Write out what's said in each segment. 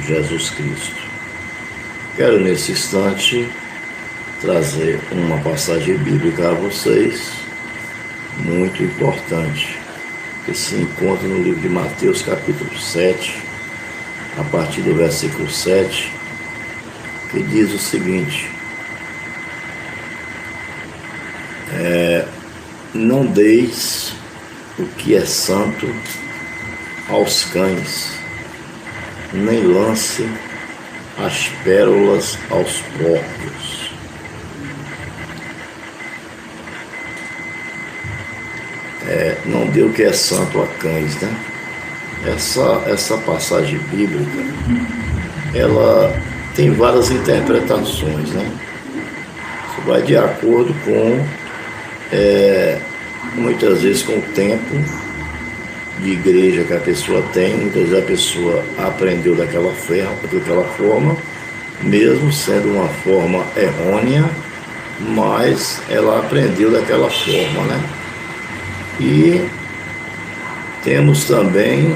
Jesus Cristo. Quero nesse instante trazer uma passagem bíblica a vocês, muito importante, que se encontra no livro de Mateus capítulo 7, a partir do versículo 7, que diz o seguinte: não deis o que é santo aos cães, nem lance as pérolas aos porcos. Não dê o que é santo a cães, né? Essa passagem bíblica, ela tem várias interpretações, né? Isso vai de acordo com, muitas vezes, com o tempo de igreja que a pessoa tem. Muitas vezes a pessoa aprendeu daquela forma, mesmo sendo uma forma errônea, mas ela aprendeu daquela forma, né? E temos também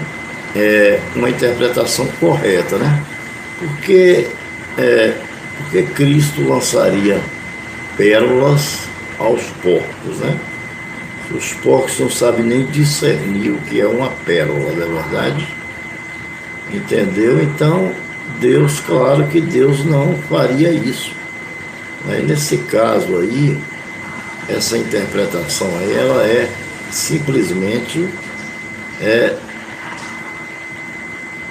uma interpretação correta, né? Porque Cristo lançaria pérolas aos porcos, né? Os porcos não sabem nem discernir o que é uma pérola, não é verdade? Entendeu? Então, Deus, claro que Deus não faria isso. Aí, nesse caso aí, essa interpretação aí, ela é simplesmente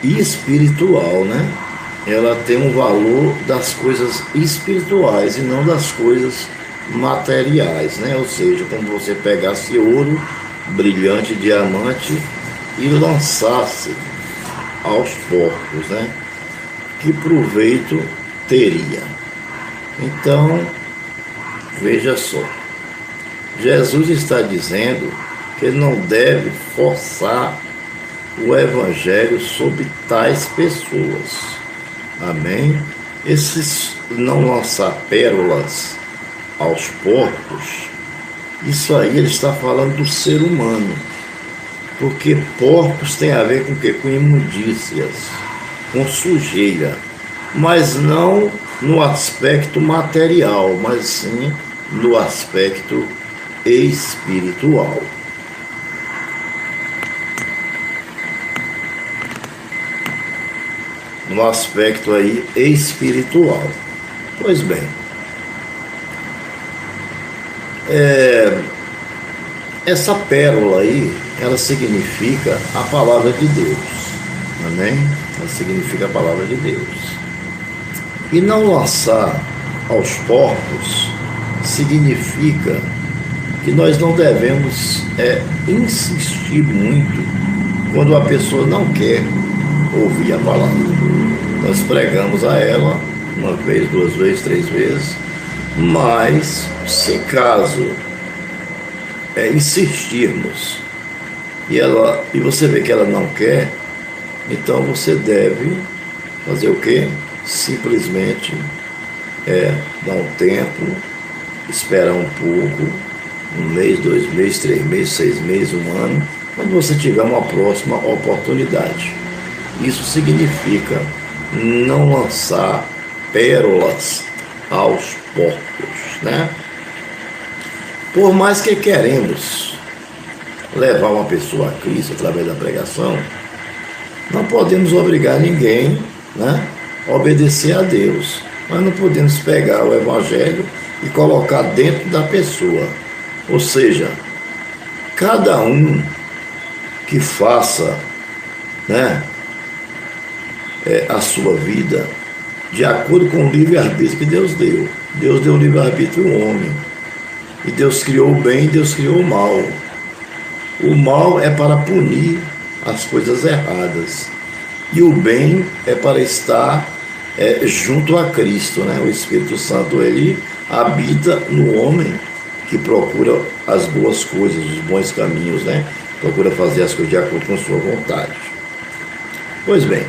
espiritual, né? Ela tem um valor das coisas espirituais e não das coisas materiais, né? Ou seja, como você pegasse ouro, brilhante, diamante e lançasse aos porcos, né? Que proveito teria? Então, veja só, Jesus está dizendo que ele não deve forçar o evangelho sobre tais pessoas. Amém? Esses não lançar pérolas aos porcos, isso aí ele está falando do ser humano, porque porcos tem a ver com o quê? Com imundícias, com sujeira, mas não no aspecto material, mas sim no aspecto espiritual. No aspecto aí espiritual. Pois bem, essa pérola aí, ela significa a palavra de Deus, amém? Ela significa a palavra de Deus. E não lançar aos porcos significa que nós não devemos insistir muito quando a pessoa não quer ouvir a palavra. Nós pregamos a ela uma vez, duas vezes, três vezes, mas se caso insistirmos e você vê que ela não quer, então você deve fazer o quê? Simplesmente dar um tempo, esperar um pouco, um mês, 2 meses, 3 meses, 6 meses, 1 ano, quando você tiver uma próxima oportunidade. Isso significa não lançar pérolas aos porcos, né? Por mais que queremos levar uma pessoa a Cristo através da pregação, não podemos obrigar ninguém, né, a obedecer a Deus. Nós não podemos pegar o evangelho e colocar dentro da pessoa. Ou seja, cada um que faça, né, a sua vida de acordo com o livre-arbítrio que Deus deu. Deus deu o livre-arbítrio ao homem. E Deus criou o bem e Deus criou o mal. O mal é para punir as coisas erradas. E o bem é para estar junto a Cristo, né? O Espírito Santo, ele habita no homem que procura as boas coisas, os bons caminhos, né? Procura fazer as coisas de acordo com a sua vontade. Pois bem,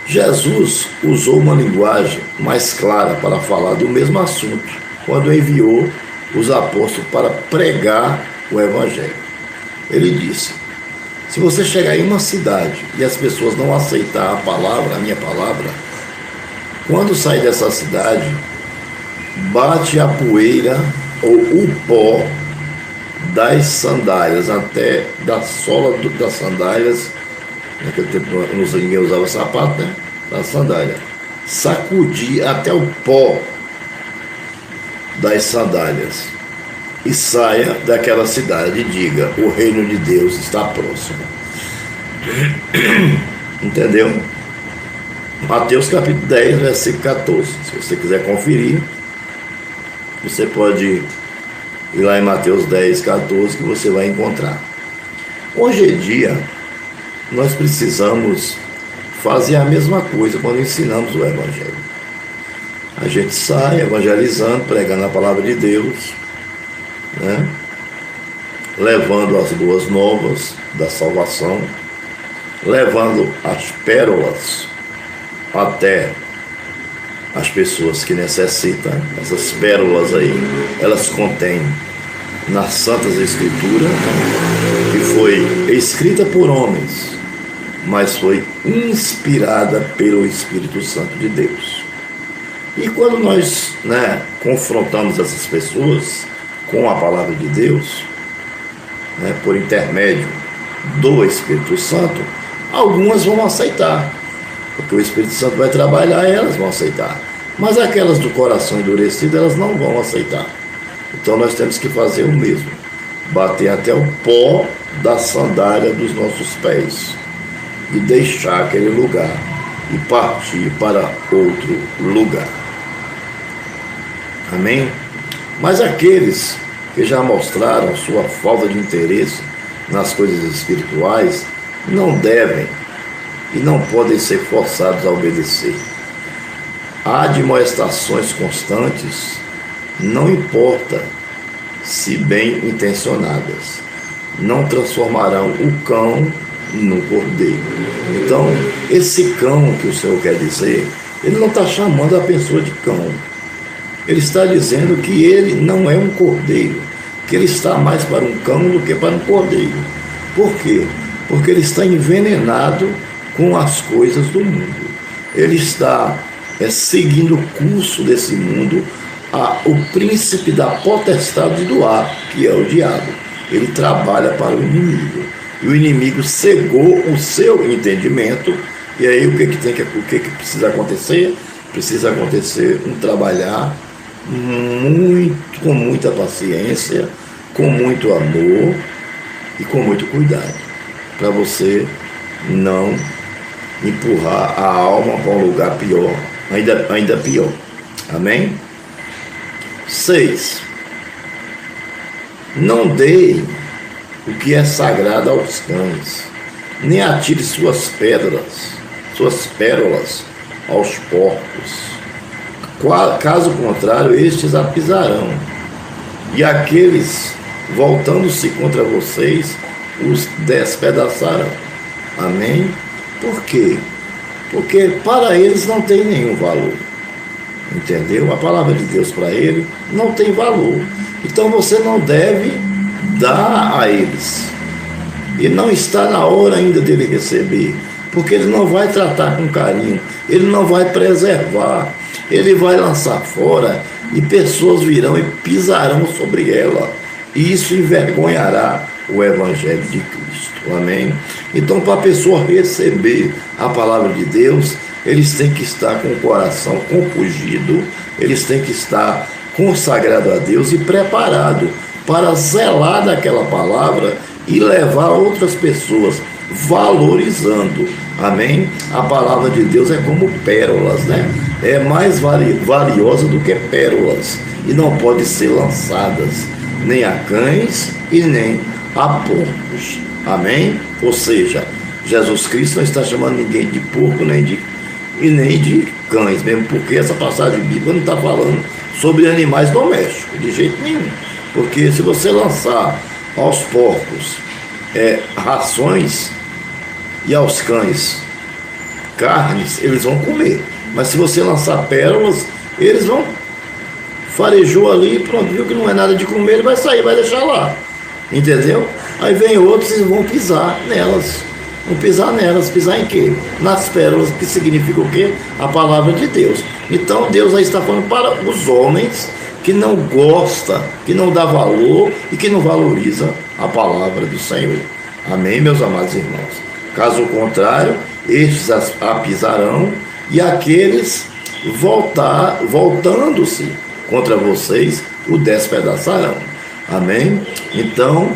Jesus usou uma linguagem mais clara para falar do mesmo assunto, quando enviou os apóstolos para pregar o Evangelho. Ele disse: Se você chegar em uma cidade e as pessoas não aceitar a palavra, a minha palavra, quando sair dessa cidade, bate a poeira ou o pó das sandálias, até da sola das sandálias. Naquele tempo ninguém usava sapato, né? Da sandália. Sacudir até o pó das sandálias e saia daquela cidade e diga: o reino de Deus está próximo. Entendeu? Mateus capítulo 10, versículo 14. Se você quiser conferir, você pode ir lá em Mateus 10, 14, que você vai encontrar. Hoje em dia, nós precisamos fazer a mesma coisa quando ensinamos o Evangelho. A gente sai evangelizando, pregando a palavra de Deus, né? Levando as boas novas da salvação, levando as pérolas até as pessoas que necessitam. Essas pérolas aí, elas contêm nas Santas Escrituras, que foi escrita por homens, mas foi inspirada pelo Espírito Santo de Deus. E quando nós, confrontamos essas pessoas com a palavra de Deus, por intermédio do Espírito Santo, algumas vão aceitar, porque o Espírito Santo vai trabalhar e elas vão aceitar. Mas aquelas do coração endurecido, elas não vão aceitar. Então nós temos que fazer o mesmo, bater até o pó da sandália dos nossos pés e deixar aquele lugar e partir para outro lugar. Amém? Mas aqueles que já mostraram sua falta de interesse nas coisas espirituais não devem e não podem ser forçados a obedecer. Admoestações constantes, não importa se bem intencionadas, não transformarão o cão no cordeiro. Então, esse cão que o Senhor quer dizer, ele não está chamando a pessoa de cão. Ele está dizendo que ele não é um cordeiro, que ele está mais para um cão do que para um cordeiro. Por quê? Porque ele está envenenado com as coisas do mundo. Ele está seguindo o curso desse mundo, o príncipe da potestade do ar, que é o diabo. Ele trabalha para o inimigo. E o inimigo cegou o seu entendimento. E aí o que precisa acontecer? Precisa acontecer um trabalhar com muita paciência, com muito amor e com muito cuidado, para você não empurrar a alma para um lugar pior, ainda pior. Amém? 6. Não dê o que é sagrado aos cães, nem atire suas pérolas aos porcos. Caso contrário, estes a pisarão, e aqueles, voltando-se contra vocês, os despedaçarão. Amém? Por quê? Porque para eles não tem nenhum valor. Entendeu? A palavra de Deus para ele não tem valor. Então você não deve dar a eles. E não está na hora ainda dele receber, porque ele não vai tratar com carinho, ele não vai preservar, ele vai lançar fora e pessoas virão e pisarão sobre ela. E isso envergonhará o Evangelho de Cristo. Amém? Então, para a pessoa receber a palavra de Deus, eles têm que estar com o coração compungido, eles têm que estar consagrado a Deus e preparado para zelar daquela palavra e levar outras pessoas, valorizando. Amém? A palavra de Deus é como pérolas, É mais valiosa do que pérolas e não pode ser lançadas nem a cães e nem a porcos. Amém? Ou seja, Jesus Cristo não está chamando ninguém de porco nem de cães, mesmo porque essa passagem bíblica não está falando sobre animais domésticos, de jeito nenhum. Porque se você lançar aos porcos rações e aos cães carnes, eles vão comer. Mas se você lançar pérolas, eles vão farejou ali, pronto, viu que não é nada de comer, ele vai sair, vai deixar lá. Entendeu? Aí vem outros e vão pisar nelas. Vão pisar nelas. Pisar em quê? Nas pérolas, que significa o quê? A palavra de Deus. Então Deus aí está falando para os homens que não gosta, que não dá valor e que não valoriza a palavra do Senhor. Amém, meus amados irmãos? Caso contrário, estes a pisarão e aqueles voltando-se contra vocês, o despedaçarão. Amém? Então,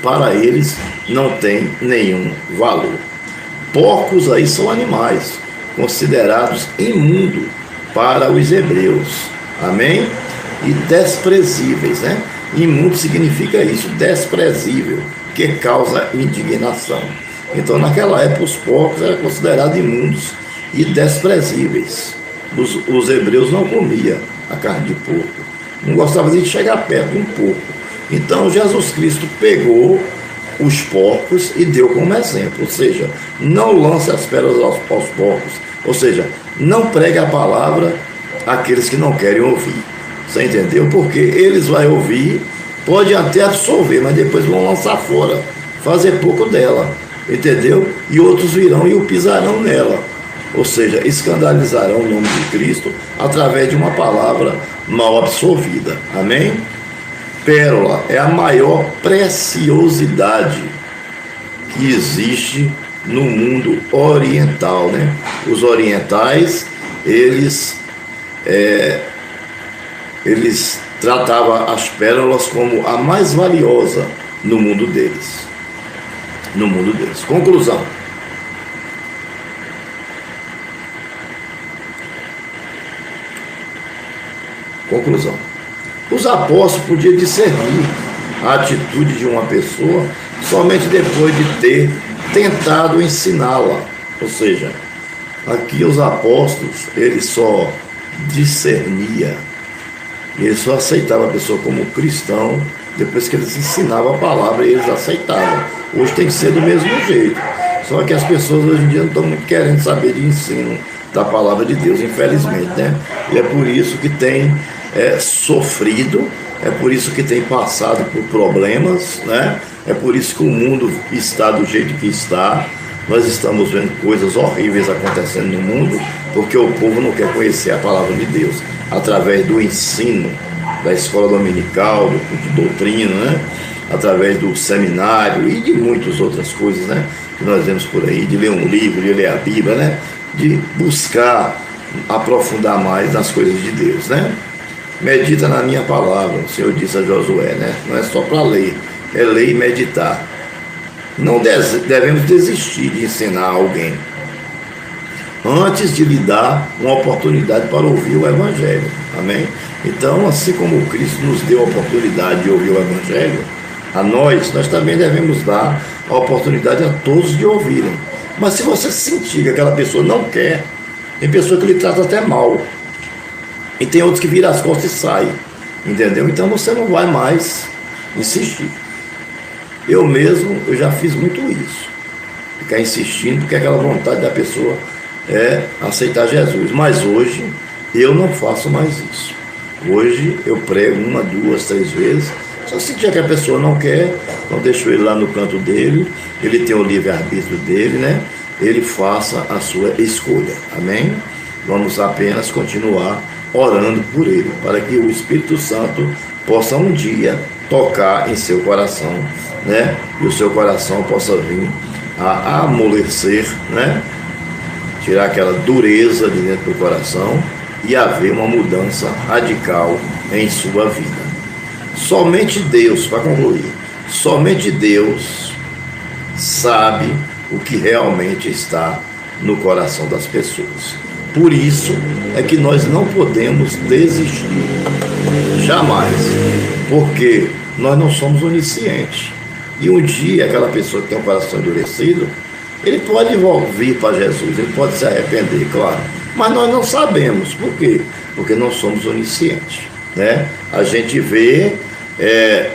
para eles não tem nenhum valor. Porcos aí são animais considerados imundos para os hebreus. Amém? E desprezíveis, né? Imundo significa isso, desprezível, que causa indignação. Então, naquela época, os porcos eram considerados imundos e desprezíveis. Os hebreus não comiam a carne de porco, não gostavam de chegar perto de um porco. Então, Jesus Cristo pegou os porcos e deu como exemplo, ou seja, não lance as pérolas aos porcos, ou seja, não pregue a palavra àqueles que não querem ouvir. Você entendeu? Porque eles vão ouvir, pode até absorver, mas depois vão lançar fora, fazer pouco dela, entendeu? E outros virão e o pisarão nela, ou seja, escandalizarão o nome de Cristo através de uma palavra mal absorvida. Amém? Pérola é a maior preciosidade que existe no mundo oriental, né? Os orientais, eles tratavam as pérolas como a mais valiosa no mundo deles. No mundo deles. Conclusão. Os apóstolos podiam discernir a atitude de uma pessoa somente depois de ter tentado ensiná-la. Ou seja, aqui os apóstolos, eles só discerniam, eles só aceitavam a pessoa como cristão depois que eles ensinavam a palavra e eles aceitavam. Hoje tem que ser do mesmo jeito. Só que as pessoas hoje em dia não estão muito querendo saber de ensino da palavra de Deus, infelizmente, né? E é por isso que tem sofrido, é por isso que tem passado por problemas, né? É por isso que o mundo está do jeito que está. Nós estamos vendo coisas horríveis acontecendo no mundo, porque o povo não quer conhecer a palavra de Deus através do ensino da escola dominical, do culto de doutrina, né? Através do seminário e de muitas outras coisas, né? Que nós vemos por aí, de ler um livro, de ler a Bíblia, né? De buscar aprofundar mais nas coisas de Deus, né? Medita na minha palavra, o Senhor disse a Josué, né? Não é só para ler, é ler e meditar. Não devemos desistir de ensinar alguém antes de lhe dar uma oportunidade para ouvir o Evangelho. Amém? Então, assim como Cristo nos deu a oportunidade de ouvir o Evangelho, a nós também devemos dar a oportunidade a todos de ouvirem. Mas se você sentir que aquela pessoa não quer, tem pessoa que lhe trata até mal, e tem outros que viram as costas e saem, entendeu? Então você não vai mais insistir. Eu já fiz muito isso, ficar insistindo, porque aquela vontade da pessoa é aceitar Jesus. Mas hoje eu não faço mais isso. Hoje eu prego 1, 2, 3 vezes. Se eu sentir que a pessoa não quer, então deixo ele lá no canto dele, ele tem o livre-arbítrio dele, né? Ele faça a sua escolha. Amém? Vamos apenas continuar orando por ele, para que o Espírito Santo possa um dia tocar em seu coração, né? E o seu coração possa vir a amolecer, né? Tirar aquela dureza de dentro do coração e haver uma mudança radical em sua vida. Somente Deus, para concluir, somente Deus sabe o que realmente está no coração das pessoas. Por isso é que nós não podemos desistir, jamais, porque nós não somos oniscientes. E um dia aquela pessoa que tem um coração endurecido, ele pode vir para Jesus, ele pode se arrepender, claro, mas nós não sabemos. Por quê? Porque não somos oniscientes, né? A gente vê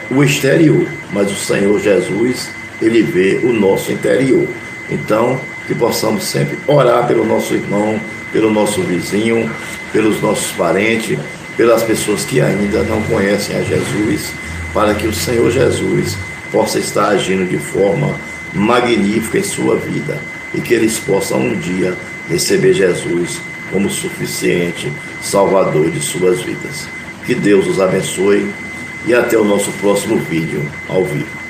o exterior, mas o Senhor Jesus, ele vê o nosso interior. Então, que possamos sempre orar pelo nosso irmão, pelo nosso vizinho, pelos nossos parentes, pelas pessoas que ainda não conhecem a Jesus, para que o Senhor Jesus possa estar agindo de forma magnífica em sua vida e que eles possam um dia receber Jesus como suficiente Salvador de suas vidas. Que Deus os abençoe e até o nosso próximo vídeo ao vivo.